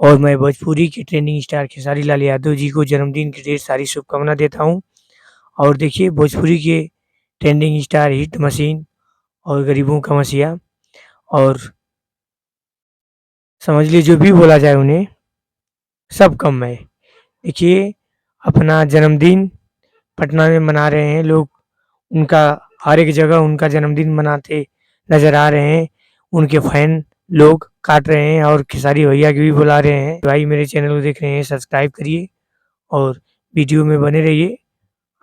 और मैं भोजपुरी के ट्रेंडिंग स्टार खेसारी लाल यादव जी को जन्मदिन की ढेर सारी शुभकामना देता हूँ। और देखिए भोजपुरी के ट्रेंडिंग स्टार, हिट मशीन और गरीबों का मसीहा, और समझ लीजिए जो भी बोला जाए उन्हें, सब कम है। देखिए अपना जन्मदिन पटना में मना रहे हैं लोग, उनका हर एक जगह उनका जन्मदिन मनाते नज़र आ रहे हैं। उनके फैन लोग काट रहे हैं और खेसारी भैया की भी बुला रहे हैं। भाई मेरे चैनल को देख रहे हैं, सब्सक्राइब करिए और वीडियो में बने रहिए,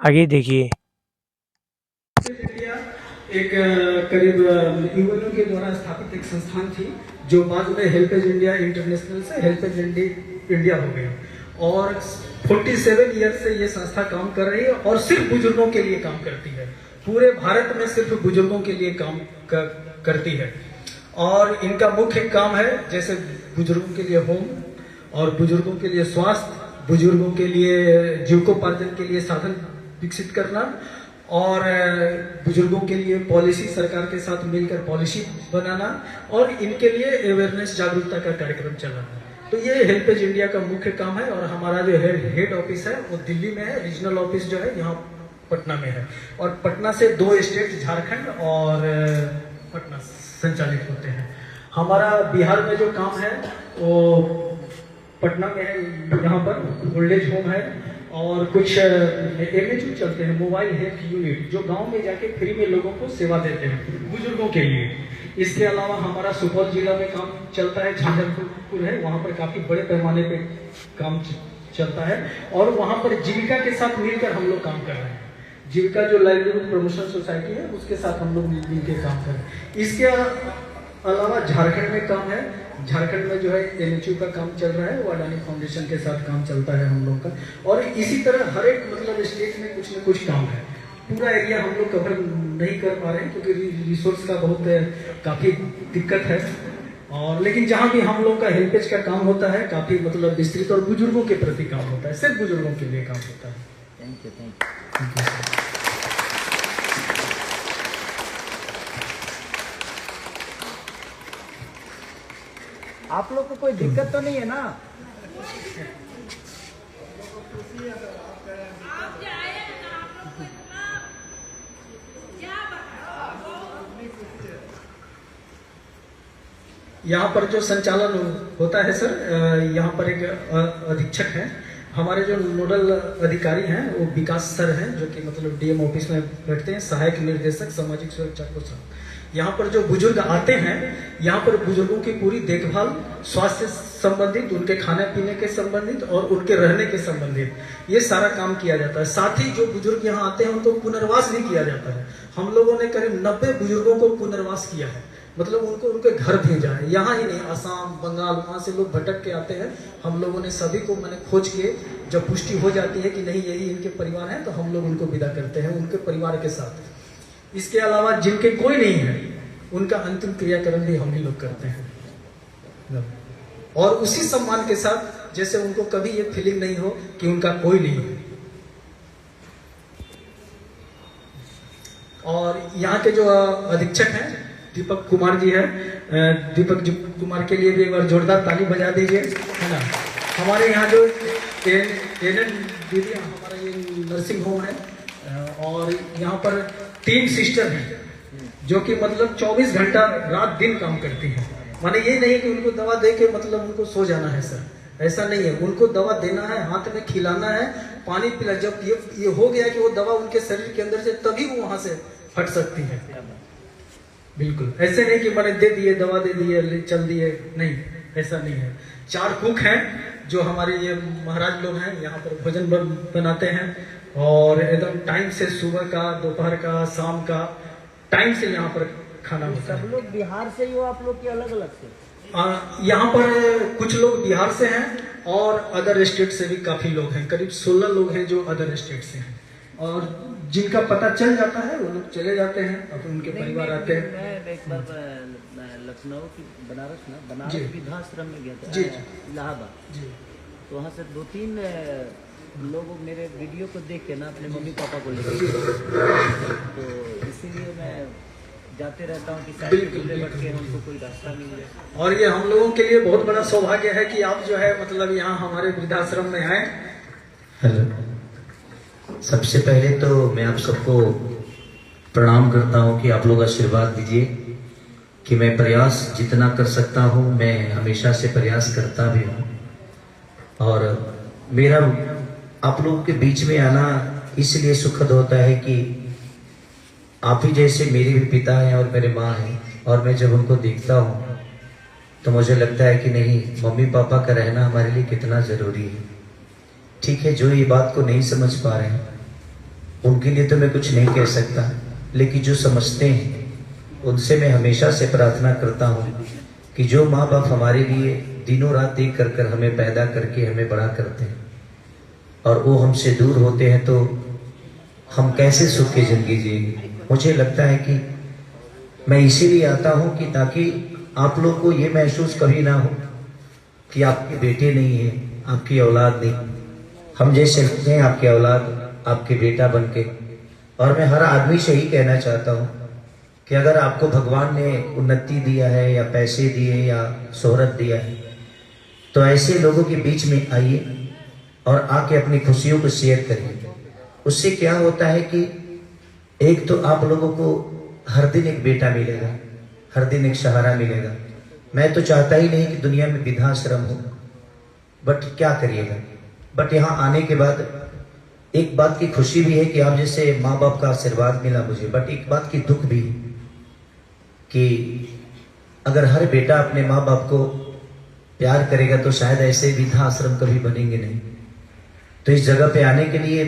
आगे देखिए। इंडिया एक करीब यूएनओ के द्वारा स्थापित एक संस्थान थी, जो बाद में हेल्पेज इंडिया इंटरनेशनल से हेल्पेज इंडिया हो गया। और 47 ईयर से ये संस्था काम कर रही है और सिर्फ बुजुर्गों के लिए काम करती है। पूरे भारत में सिर्फ बुजुर्गों के लिए काम करती है। और इनका मुख्य काम है जैसे बुजुर्गों के लिए होम, और बुजुर्गों के लिए स्वास्थ्य, बुजुर्गों के लिए जीविकोपार्जन के लिए साधन विकसित करना, और बुजुर्गों के लिए पॉलिसी सरकार के साथ मिलकर पॉलिसी बनाना, और इनके लिए अवेयरनेस जागरूकता का कार्यक्रम चलाना। तो ये हेल्पेज इंडिया का मुख्य काम है। और हमारा जो हेड ऑफिस है वो दिल्ली में है, रीजनल ऑफिस जो है यहाँ पटना में है। और पटना से 2 स्टेट झारखंड और पटना संचालित होते हैं। हमारा बिहार में जो काम है वो पटना में है, यहाँ पर ओल्ड एज होम है, और कुछ MHU चलते हैं, मोबाइल हेल्थ यूनिट, जो गांव में जाके फ्री में लोगों को सेवा देते हैं बुजुर्गों के लिए। इसके अलावा हमारा सुपौल जिला में काम चलता है, झंझारपुर है, वहाँ पर काफी बड़े पैमाने पे काम चलता है। और वहाँ पर जीविका के साथ मिलकर हम लोग काम कर रहे हैं। जीविका जो लाइवलीहुड प्रमोशन सोसाइटी है उसके साथ हम लोग मिलकर काम कर रहे हैं। इसके अलावा झारखंड में काम है। झारखंड में जो है MHU का काम चल रहा है, वो अडानी फाउंडेशन के साथ काम चलता है हम लोग का। और इसी तरह हर एक मतलब स्टेट में कुछ न कुछ काम है। पूरा एरिया हम लोग कवर नहीं कर पा रहे हैं क्योंकि रिसोर्स का बहुत काफी दिक्कत है। और लेकिन जहाँ भी हम लोग का हेल्पेज का काम होता है काफी मतलब विस्तृत और बुजुर्गों के प्रति काम होता है, सिर्फ बुजुर्गों के लिए काम होता है। Thank you. आप लोग को कोई दिक्कत तो नहीं है ना? यहाँ पर जो संचालन होता है सर, यहाँ पर एक अधीक्षक हैं, हमारे जो नोडल अधिकारी हैं वो विकास सर हैं, जो कि मतलब DM ऑफिस में बैठते हैं, सहायक निर्देशक सामाजिक सुरक्षा को साथ। यहाँ पर जो बुजुर्ग आते हैं, यहाँ पर बुजुर्गों की पूरी देखभाल, स्वास्थ्य संबंधित, उनके खाने पीने के संबंधित और उनके रहने के संबंधित ये सारा काम किया जाता है। साथ ही जो बुजुर्ग यहाँ आते हैं उनको पुनर्वास भी किया जाता है। हम लोगों ने करीब 90 बुजुर्गों को पुनर्वास किया है, मतलब उनको उनके घर भेजा है। यहाँ ही नहीं, आसाम, बंगाल, वहाँ से लोग भटक के आते हैं। हम लोगों ने सभी को मैंने खोज के जब पुष्टि हो जाती है कि नहीं यही इनके परिवार हैं, तो हम लोग उनको विदा करते हैं उनके परिवार के साथ। इसके अलावा जिनके कोई नहीं है उनका अंतिम क्रियाकर्म भी हम ही लोग करते हैं, और उसी सम्मान के साथ जैसे उनको कभी ये फीलिंग नहीं हो कि उनका कोई नहीं है। और यहाँ के जो अधीक्षक हैं दीपक कुमार जी है, दीपक कुमार के लिए भी एक बार जोरदार ताली बजा दीजिए, है ना। हमारे यहाँ जो एनएन दीदी, हमारा ये नर्सिंग होम है, और यहाँ पर 3 सिस्टर हैं जो कि मतलब 24 घंटा रात दिन काम करती हैं। माने ये नहीं कि उनको दवा दे के मतलब उनको सो जाना है सर, ऐसा नहीं है। उनको दवा देना है, हाथ में खिलाना है, पानी पिला। जब ये हो गया कि वो दवा उनके शरीर के अंदर से, तभी वो वहां से फट सकती है। बिल्कुल ऐसे नहीं कि मैंने दे दिए, दवा दे दिए, चल दिए, नहीं, ऐसा नहीं है। 4 कुक हैं जो हमारे ये महाराज लोग हैं, यहाँ पर भोजन बनाते हैं, और एकदम टाइम से सुबह का, दोपहर का, शाम का टाइम से यहाँ पर खाना होता है। सब लोग बिहार से ही हो आप लोग, के अलग अलग से? यहाँ पर कुछ लोग बिहार से हैं और अदर स्टेट से भी काफी लोग हैं, करीब 16 लोग हैं जो अदर स्टेट से हैं। और जिनका पता चल जाता है वो लोग चले जाते हैं, अपने उनके परिवार आते हैं। मैं एक बार लखनऊ की बनारस वृद्धाश्रम में गया था, इलाहाबाद जी। तो वहाँ से 2-3 लोग मेरे वीडियो को देख के ना अपने मम्मी पापा को लेकर, तो इसीलिए मैं जाते रहता हूँ कि शायद बिल्कुल, दूल्हे बिल्कुल, भटके हैं, उनको कोई रास्ता मिल जाए। और ये हम लोगों के लिए बहुत बड़ा सौभाग्य है कि आप जो है मतलब यहाँ हमारे वृद्धाश्रम में आए। हेलो, सबसे पहले तो मैं आप सबको प्रणाम करता हूँ कि आप लोग आशीर्वाद दीजिए कि मैं प्रयास जितना कर सकता हूँ, मैं हमेशा से प्रयास करता भी हूँ। और मेरा आप लोगों के बीच में आना इसलिए सुखद होता है कि आप ही जैसे मेरे भी पिता हैं और मेरे माँ हैं, और मैं जब उनको देखता हूँ तो मुझे लगता है कि नहीं, मम्मी पापा का रहना हमारे लिए कितना ज़रूरी है। ठीक है, जो ये बात को नहीं समझ पा रहे हैं उनके लिए तो मैं कुछ नहीं कह सकता, लेकिन जो समझते हैं उनसे मैं हमेशा से प्रार्थना करता हूँ कि जो माँ बाप हमारे लिए दिनों रात एक कर हमें पैदा करके हमें बड़ा करते हैं और वो हमसे दूर होते हैं तो हम कैसे सुख की जिंदगी जिएंगे। मुझे लगता है कि मैं इसीलिए आता हूँ कि ताकि आप लोग को ये महसूस कभी ना हो कि आपके बेटे नहीं हैं, आपकी औलाद नहीं। हम जैसे लगते हैं आपके औलाद, आपके बेटा बन के। और मैं हर आदमी से ही कहना चाहता हूँ कि अगर आपको भगवान ने उन्नति दिया है या पैसे दिए या शोहरत दिया है तो ऐसे लोगों के बीच में आइए और आके अपनी खुशियों को शेयर करिए। उससे क्या होता है कि एक तो आप लोगों को हर दिन एक बेटा मिलेगा, हर दिन एक सहारा मिलेगा। मैं तो चाहता ही नहीं कि दुनिया में वृद्धाश्रम हो, बट क्या करिएगा। बट यहाँ आने के बाद एक बात की खुशी भी है कि आप जैसे माँ बाप का आशीर्वाद मिला मुझे, बट एक बात की दुख भी है कि अगर हर बेटा अपने माँ बाप को प्यार करेगा तो शायद ऐसे वृद्धाश्रम कभी बनेंगे नहीं। तो इस जगह पे आने के लिए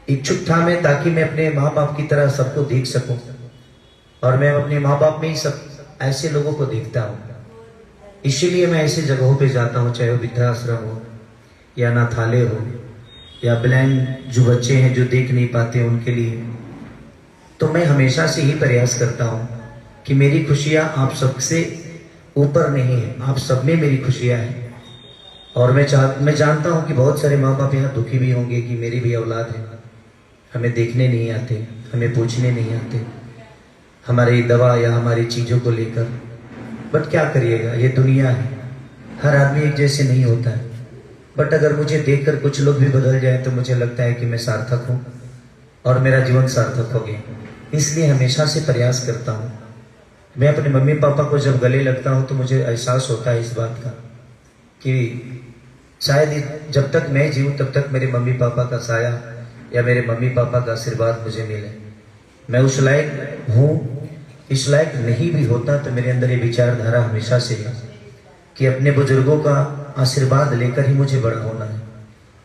इच्छुक था मैं, ताकि मैं अपने माँ बाप की तरह सबको देख सकूं। और मैं अपने माँ बाप में ही सब ऐसे लोगों को देखता हूँ, इसीलिए मैं ऐसे जगहों पे जाता हूँ, चाहे वो वृद्धाश्रम हो या अनाथालय हो या ब्लाइंड जो बच्चे हैं जो देख नहीं पाते उनके लिए। तो मैं हमेशा से ही प्रयास करता हूँ कि मेरी खुशियाँ आप सबसे ऊपर नहीं है, आप सब में मेरी खुशियाँ हैं। और मैं जानता हूँ कि बहुत सारे माँ बाप यहाँ दुखी भी होंगे कि मेरी भी औलाद है, हमें देखने नहीं आते, हमें पूछने नहीं आते हमारी दवा या हमारी चीज़ों को लेकर। बट क्या करिएगा, ये दुनिया है, हर आदमी एक जैसे नहीं होता है। बट अगर मुझे देखकर कुछ लोग भी बदल जाए तो मुझे लगता है कि मैं सार्थक हूँ और मेरा जीवन सार्थक हो गया। इसलिए हमेशा से प्रयास करता हूँ। मैं अपने मम्मी पापा को जब गले लगता हूँ तो मुझे एहसास होता है इस बात का कि शायद जब तक मैं जीऊँ तब तक मेरे मम्मी पापा का साया या मेरे मम्मी पापा का आशीर्वाद मुझे मिले। मैं उस लायक हूँ, इस लायक नहीं भी होता तो मेरे अंदर ये विचारधारा हमेशा से है कि अपने बुजुर्गों का आशीर्वाद लेकर ही मुझे बड़ा होना है।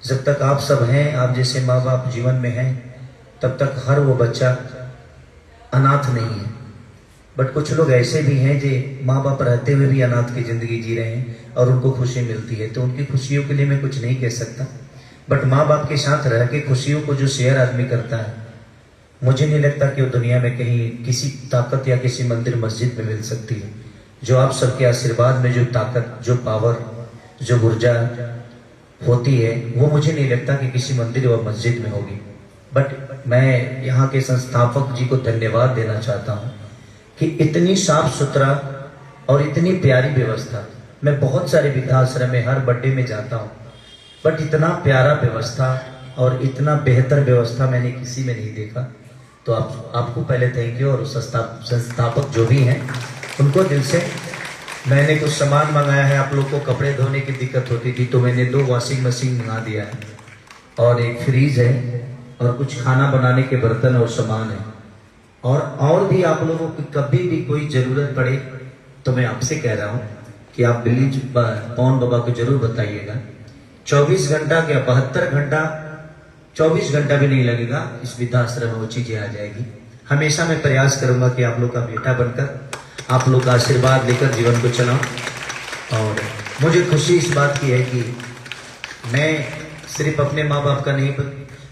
जब तक आप सब हैं, आप जैसे माँ बाप जीवन में हैं, तब तक हर वो बच्चा अनाथ नहीं है। बट कुछ लोग ऐसे भी हैं जो माँ बाप रहते हुए भी अनाथ की ज़िंदगी जी रहे हैं और उनको खुशी मिलती है, तो उनकी खुशियों के लिए मैं कुछ नहीं कह सकता। बट माँ बाप के साथ रह के खुशियों को जो शेयर आदमी करता है, मुझे नहीं लगता कि वो दुनिया में कहीं किसी ताकत या किसी मंदिर मस्जिद में मिल सकती है। जो आप सबके आशीर्वाद में जो ताकत, जो पावर, जो ऊर्जा होती है, वो मुझे नहीं लगता कि किसी मंदिर व मस्जिद में होगी। बट मैं यहाँ के संस्थापक जी को धन्यवाद देना चाहता हूँ कि इतनी साफ सुथरा और इतनी प्यारी व्यवस्था। मैं बहुत सारे वृद्धाश्रम में हर बर्थडे में जाता हूँ, बट इतना प्यारा व्यवस्था और इतना बेहतर व्यवस्था मैंने किसी में नहीं देखा। तो आपको पहले थैंक यू। और संस्थापक जो भी हैं उनको दिल से। मैंने कुछ सामान मंगाया है, आप लोग को कपड़े धोने की दिक्कत होती थी तो मैंने 2 वॉशिंग मशीन मंगा दिया है और एक फ्रीज है और कुछ खाना बनाने के बर्तन और सामान है। और भी आप लोगों की कभी भी कोई ज़रूरत पड़े तो मैं आपसे कह रहा हूँ कि आप दिल्ली पवन बाबा को जरूर बताइएगा। 24 घंटा क्या 72 घंटा, 24 घंटा भी नहीं लगेगा, इस वृद्धाश्रम में वो चीज़ें आ जाएगी। हमेशा मैं प्रयास करूंगा कि आप लोग का बेटा बनकर आप लोग का आशीर्वाद लेकर जीवन को चलाऊं। और मुझे खुशी इस बात की है कि मैं सिर्फ अपने माँ बाप का नहीं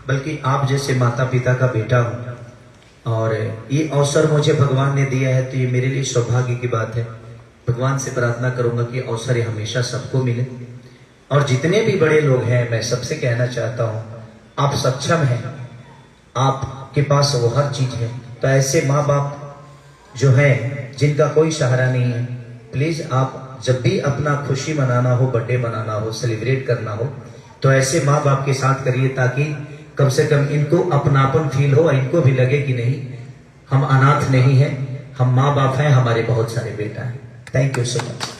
बल्कि आप जैसे माता पिता का बेटा हूँ। और ये अवसर मुझे भगवान ने दिया है तो ये मेरे लिए सौभाग्य की बात है। भगवान से प्रार्थना करूंगा कि अवसर ये हमेशा सबको मिले। और जितने भी बड़े लोग हैं, मैं सबसे कहना चाहता हूँ, आप सक्षम हैं, आपके पास वो हर चीज़ है, तो ऐसे माँ बाप जो हैं जिनका कोई सहारा नहीं है, प्लीज आप जब भी अपना खुशी मनाना हो, बर्थडे मनाना हो, सेलिब्रेट करना हो, तो ऐसे माँ बाप के साथ करिए ताकि कम से कम इनको अपनापन फील हो, इनको भी लगे कि नहीं हम अनाथ नहीं हैं, हम माँ बाप हैं, हमारे बहुत सारे बेटा हैं। Thank you so much.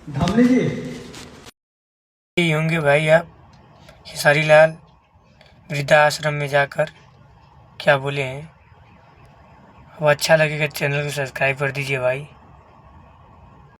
Dhamle ji यही होंगे भाई आप खेसारी लाल वृद्धा आश्रम में जाकर क्या बोले हैं। अब अच्छा लगेगा चैनल को सब्सक्राइब कर दीजिए भाई।